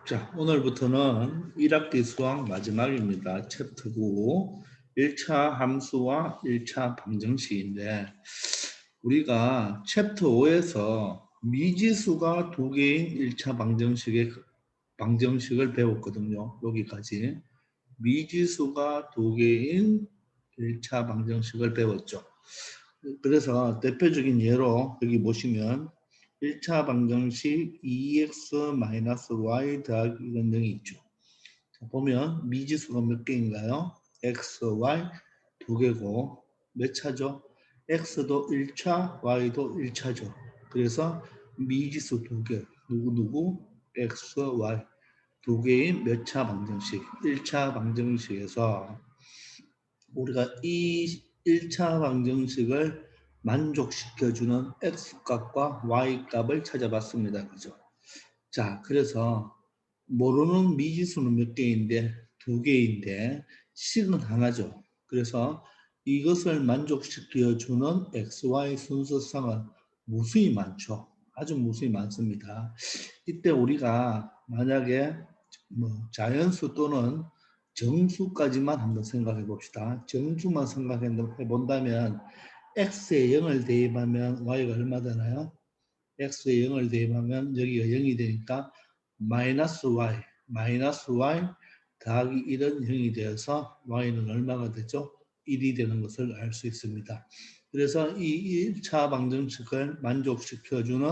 자, 오늘부터는 1학기 수학 마지막입니다. 챕터 9, 1차 함수와 1차 방정식인데 우리가 챕터 5에서 미지수가 두 개인 1차 방정식을 배웠거든요. 여기까지. 미지수가 두 개인 1차 방정식을 배웠죠. 그래서 대표적인 예로 여기 보시면 1차 방정식 2x-y 더하기 이런 등이 있죠. 자, 보면 미지수가 몇 개인가요? x, y 두 개고 몇 차죠? x도 1차, y도 1차죠. 그래서 미지수 두 개, 누구? x, y 두 개인 몇 차 방정식? 1차 방정식에서 우리가 이 1차 방정식을 만족시켜주는 x값과 y값을 찾아봤습니다. 그죠? 자, 그래서 모르는 미지수는 몇 개인데 두 개인데 식은 하나죠. 그래서 이것을 만족시켜주는 xy 순서상은 무수히 많죠. 아주 무수히 많습니다. 이때 우리가 만약에 자연수 또는 정수까지만 한번 생각해 봅시다. 정수만 생각해 본다면 x에 0을 대입하면 y가 얼마 되나요? x에 0을 대입하면 여기가 0이 되니까 마이너스 y 더하기 1은 0이 되어서 y는 얼마가 되죠? 1이 되는 것을 알 수 있습니다. 그래서 이 1차 방정식을 만족시켜주는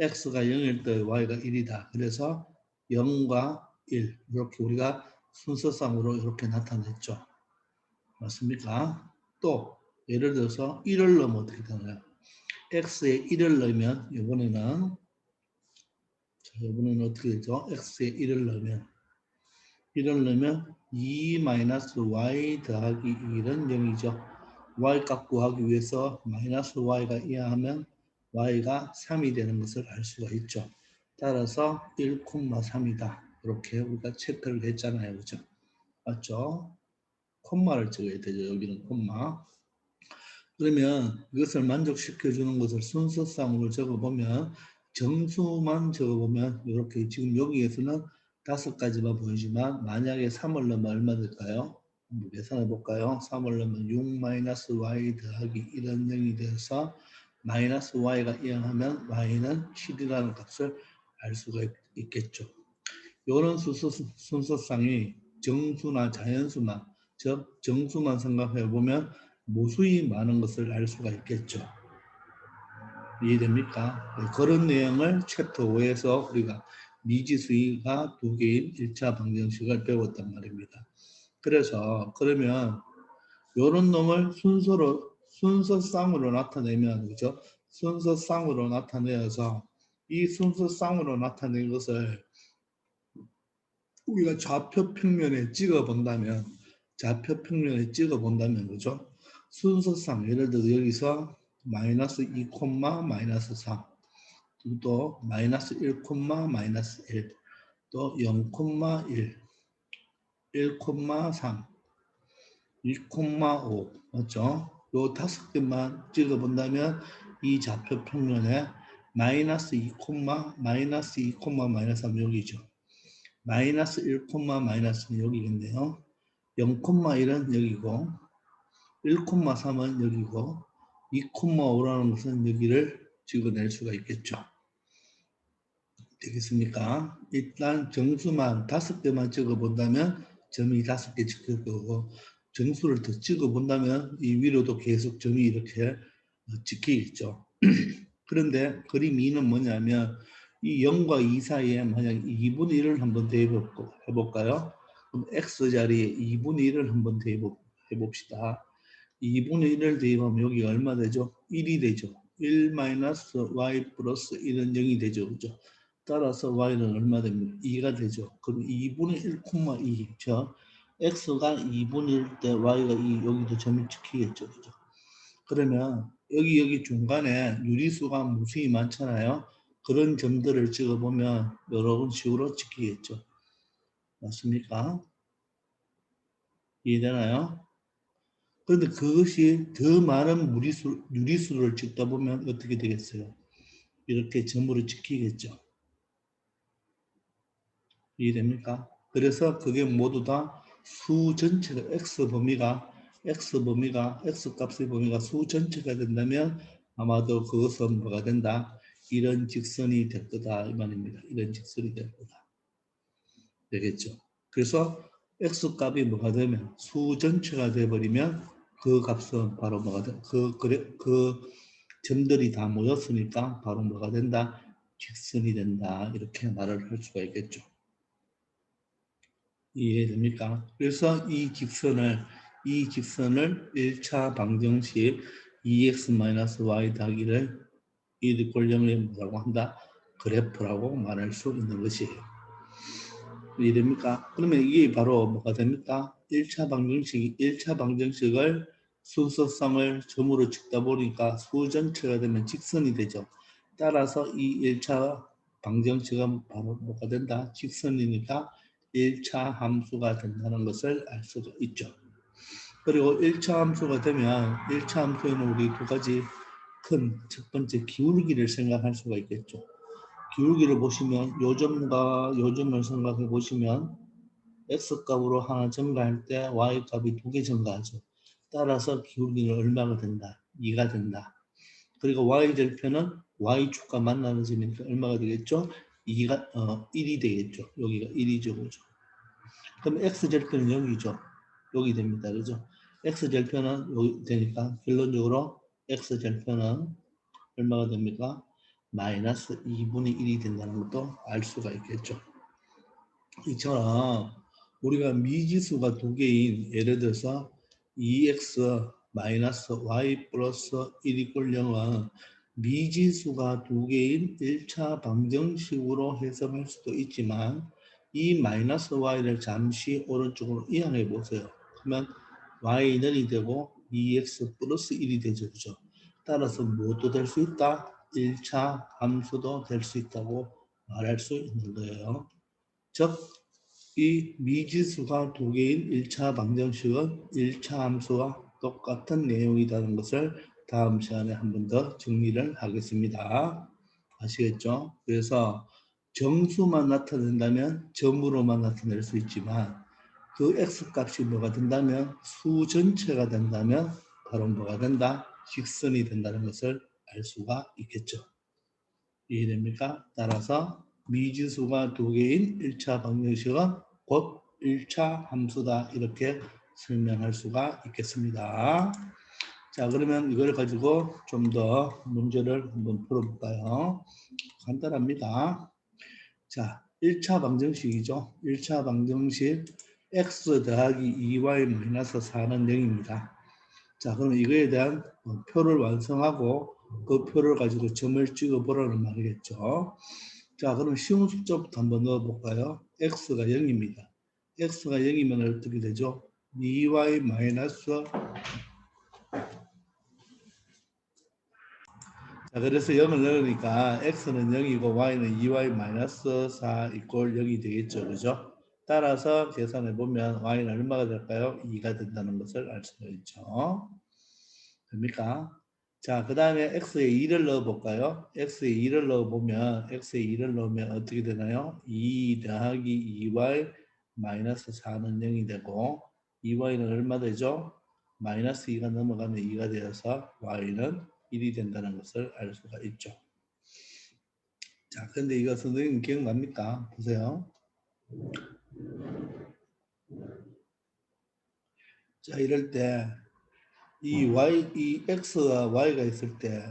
x가 0일 때 y가 1이다. 그래서 0과 1 이렇게 우리가 순서상으로 이렇게 나타냈죠. 맞습니까? 또 예를 들어서 1을 넣으면 어떻게 되나요? x에 1을 넣으면 이번에는 어떻게 되죠? x에 1을 넣으면 2-y 더하기 1은 0이죠. y 값 구하기 위해서 마이너스 y가 이하하면 y가 3이 되는 것을 알 수가 있죠. 따라서 1,3이다. 이렇게 우리가 체크를 했잖아요. 그죠? 맞죠? 콤마를 찍어야 되죠. 여기는 콤마. 그러면 이것을 만족시켜주는 것을 순서상으로 적어보면 정수만 적어보면 이렇게 지금 여기에서는 5가지만 보이지만 만약에 3을 넣으면 얼마 될까요? 한번 계산해 볼까요? 3을 넣으면 6-y 더하기 1은 0이 되어서 마이너스 y가 이항하면 y는 7이라는 값을 알 수가 있겠죠. 이런 순서상이 정수나 자연수만 즉 정수만 생각해 보면 무수히 많은 것을 알 수가 있겠죠. 이해됩니까? 그런 내용을 챕터 5에서 우리가 미지수가 두 개인 1차 방정식을 배웠단 말입니다. 그래서 그러면 이런 놈을 순서상으로 나타내면 그죠? 순서상으로 나타내어서 이 순서상으로 나타낸 것을 우리가 좌표 평면에 찍어 본다면 그죠? 순서상 예를 들어 여기서 마이너스 2, 마이너스 3, 또 마이너스 1, 마이너스 1, 또 0, 1, 1, 3, 2, 5 맞죠? 요 5개만 찍어 본다면 이 좌표 평면에 마이너스 2, 마이너스 2, 마이너스 3 여기죠. 마이너스 1, 마이너스는 여기겠네요. 0,1은 여기고 1,3은 여기고 2,5라는 것은 여기를 찍어낼 수가 있겠죠. 되겠습니까? 일단 정수만 5개만 찍어본다면 점이 5개 찍힐 거고 정수를 더 찍어본다면 이 위로도 계속 점이 이렇게 찍히겠죠. 그런데 그림 2는 뭐냐면 이 0과 2 사이에 만약 2분의 1을 한번 대입해볼까요? 그럼 x 자리에 2분의 1을 한번 대입해봅시다. 2분의 1을 대입하면 여기가 얼마 되죠? 1이 되죠. 1-y 플러스 1은 0이 되죠. 그죠? 따라서 y는 얼마 됩니까? 2가 되죠. 그럼 2분의 1,2. 저 x가 2분의 1 때 y가 2 여기도 점이 찍히겠죠. 그죠? 그러면 여기 중간에 유리수가 무수히 많잖아요. 그런 점들을 찍어보면 이런 식으로 찍히겠죠. 맞습니까? 이해되나요? 그런데 그것이 더 많은 유리수를 찍다 보면 어떻게 되겠어요? 이렇게 점으로 찍히겠죠. 이해됩니까? 그래서 그게 모두 다 수 전체가 x 값의 범위가 수 전체가 된다면 아마도 그것은 뭐가 된다? 이런 직선이 될 거다 이 말입니다. 이런 직선이 될 거다. 되겠죠? 그래서 x 값이 뭐가 되면 수 전체가 돼버리면 그 값은 바로 뭐가 돼? 그 점들이 다 모였으니까 바로 뭐가 된다? 직선이 된다. 이렇게 말을 할 수가 있겠죠. 이해됩니까? 그래서 이 직선을 1차 방정식 2x-y 더하기를 1 꼴0을 뭐라고 한다? 그래프라고 말할 수 있는 것이에요. 이해됩니까? 그러면 이게 바로 뭐가 됩니까? 1차 방정식을 순서상을 점으로 찍다 보니까 수 전체가 되면 직선이 되죠. 따라서 이 1차 방정식은 바로 뭐가 된다? 직선이니까 1차 함수가 된다는 것을 알 수가 있죠. 그리고 1차 함수가 되면 1차 함수에는 우리 두 가지 큰 첫 번째 기울기를 생각할 수가 있겠죠. 기울기를 보시면 요점과 요점을 생각해 보시면 x값으로 하나 증가할 때 y값이 두 개 증가하죠. 따라서 기울기는 얼마가 된다? 2가 된다. 그리고 y절편은 y축과 만나는 점이니까 얼마가 되겠죠? 2가 1이 되겠죠. 여기가 1이죠. 그죠? 그럼 x절편은 0이죠. 여기 됩니다. 그죠? x절편은 여기 되니까 결론적으로 x절편은 얼마가 됩니까? 마이너스 2분의 1이 된다는 것도 알 수가 있겠죠. 이처럼 우리가 미지수가 두 개인 예를 들어서 2x 마이너스 y 플러스 1 이꼴 0은 미지수가 두 개인 1차 방정식으로 해석할 수도 있지만 이 마이너스 y를 잠시 오른쪽으로 이항해 보세요. 그러면 y는이 되고 2x 플러스 1이 되죠. 그죠? 따라서 무엇도 될 수 있다? 1차 함수도 될 수 있다고 말할 수 있는 거예요. 즉, 이 미지수가 두 개인 1차 방정식은 1차 함수와 똑같은 내용이라는 것을 다음 시간에 한 번 더 정리를 하겠습니다. 아시겠죠? 그래서 정수만 나타낸다면 점으로만 나타낼 수 있지만 그 x값이 뭐가 된다면 수 전체가 된다면 바로 뭐가 된다? 직선이 된다는 것을 알 수가 있겠죠. 이해됩니까? 따라서 미지수가 두 개인 1차 방정식은 곧 1차 함수다 이렇게 설명할 수가 있겠습니다. 자, 그러면 이걸 가지고 좀 더 문제를 한번 풀어볼까요? 간단합니다. 자, 1차 방정식이죠. 1차 방정식 x 더하기 2y-4는 0입니다. 자, 그럼 이거에 대한 표를 완성하고 그 표를 가지고 점을 찍어 보라는 말이겠죠. 자, 그럼 쉬운 숫자부터 한번 넣어볼까요? x가 0입니다. x가 0이면 어떻게 되죠? 2y 마이너스 자, 그래서 0을 넣으니까 x는 0이고 y는 2y 마이너스 4 이꼴 0이 되겠죠. 그죠? 따라서 계산해 보면 y는 얼마가 될까요? 2가 된다는 것을 알 수가 있죠. 됩니까? 자, 그 다음에 x에 2를 넣어볼까요? x에 2를 넣어보면 x에 2를 넣으면 어떻게 되나요? 2 더하기 2y 마이너스 4는 0이 되고 2y는 얼마 되죠? 마이너스 2가 넘어가면 2가 되어서 y는 1이 된다는 것을 알 수가 있죠. 자, 근데 이거 선생님 기억납니까? 보세요. 자, 이럴 때 이 x와 y가 있을 때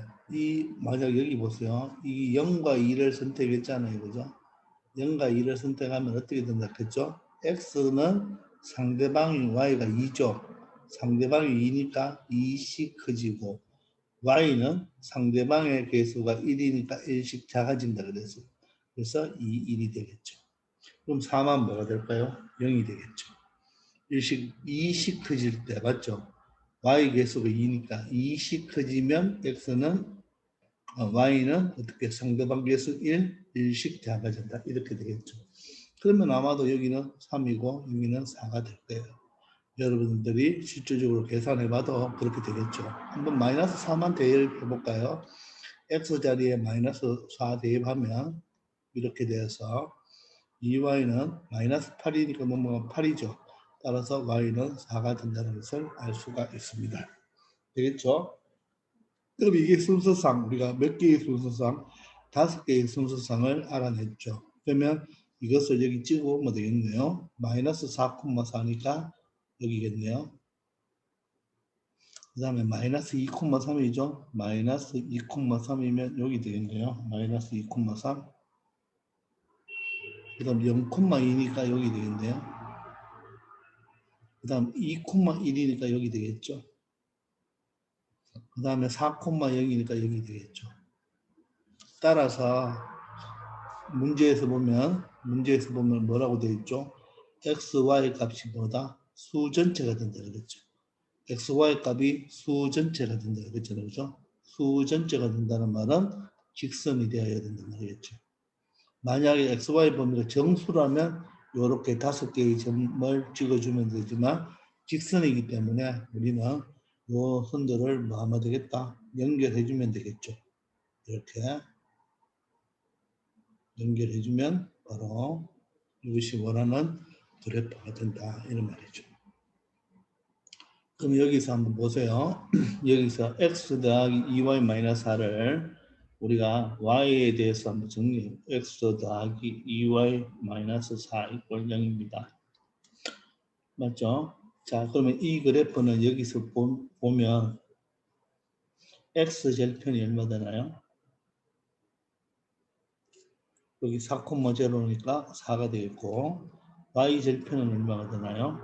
만약 여기 보세요. 이 0과 2를 선택했잖아요. 그죠? 0과 2를 선택하면 어떻게 된다 했죠? x는 상대방이 y가 2죠. 상대방이 2니까 2씩 커지고 y는 상대방의 개수가 1이니까 1씩 작아진다 그랬어요. 그래서 2, 1이 되겠죠. 그럼 4만 뭐가 될까요? 0이 되겠죠. 1씩, 2씩 커질 때 맞죠? y 개수가 2니까 2씩 커지면 x는 y는 어떻게 상대방 개수 1, 1씩 작아진다 이렇게 되겠죠. 그러면 아마도 여기는 3이고 여기는 4가 될 거예요. 여러분들이 실질적으로 계산해봐도 그렇게 되겠죠. 한번 마이너스 4만 대입해볼까요? x 자리에 마이너스 4 대입하면 이렇게 돼서 2y는 마이너스 8이니까 뭐뭐가 8이죠. 따라서 y는 4가 된다는 것을 알 수가 있습니다. 되겠죠? 그럼 이게 순서상 우리가 몇 개의 순서상 5개의 순서상을 알아냈죠. 그러면 이것을 여기 찍어보면 되겠네요. 마이너스 4,4니까 여기겠네요. 그 다음에 마이너스 2,3이죠. 마이너스 2,3이면 여기 되겠네요. 마이너스 2,3. 그 다음 0,2니까 여기 되겠네요. 그 다음 2,1이니까 여기 되겠죠. 그 다음에 4,0이니까 여기 되겠죠. 따라서 문제에서 보면 뭐라고 되어 있죠? x, y 값이 뭐다? 수 전체가 된다 그랬죠. x, y 값이 수 전체가 된다 그랬잖아요. 그죠? 수 전체가 된다는 말은 직선이 되어야 된다는 말이겠죠. 만약에 x, y 범위가 정수라면 이렇게 5개의 점을 찍어주면 되지만 직선이기 때문에 우리는 요 선들을 뭐 하면 되겠다? 연결해주면 되겠죠. 이렇게 연결해주면 바로 이것이 원하는 그래프가 된다 이런 말이죠. 그럼 여기서 한번 보세요. 여기서 x 더하기 2y-4를 우리가 y에 대해서 한번 정리해. x 더하기 2y-4 이꼴 0입니다. 맞죠? 자, 그러면 이 그래프는 여기서 보면 x 절편이 얼마 되나요? 여기 4,0니까 4가 되겠고 y 절편은 얼마가 되나요?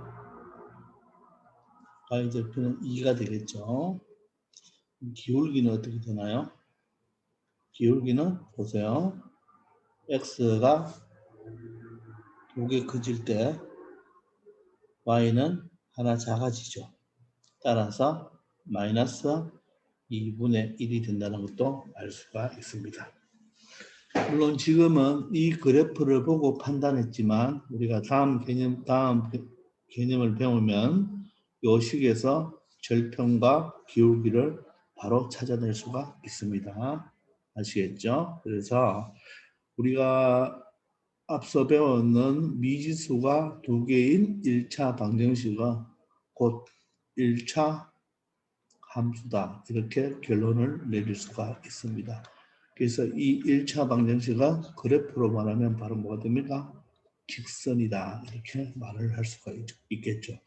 y 절편은 2가 되겠죠. 기울기는 어떻게 되나요? 기울기는 보세요. x가 2개 커질 때 y는 하나 작아지죠. 따라서 마이너스 2분의 1이 된다는 것도 알 수가 있습니다. 물론 지금은 이 그래프를 보고 판단했지만 우리가 다음 개념을 배우면 이 식에서 절편과 기울기를 바로 찾아낼 수가 있습니다. 아시겠죠? 그래서 우리가 앞서 배웠는 미지수가 2개인 1차 방정식은 곧 1차 함수다. 이렇게 결론을 내릴 수가 있습니다. 그래서 이 1차 방정식은 그래프로 말하면 바로 뭐가 됩니까? 직선이다. 이렇게 말을 할 수가 있겠죠.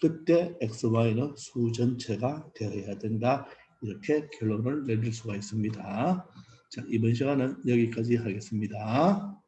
그때 XY는 수 전체가 되어야 된다. 이렇게 결론을 내릴 수가 있습니다. 자, 이번 시간은 여기까지 하겠습니다.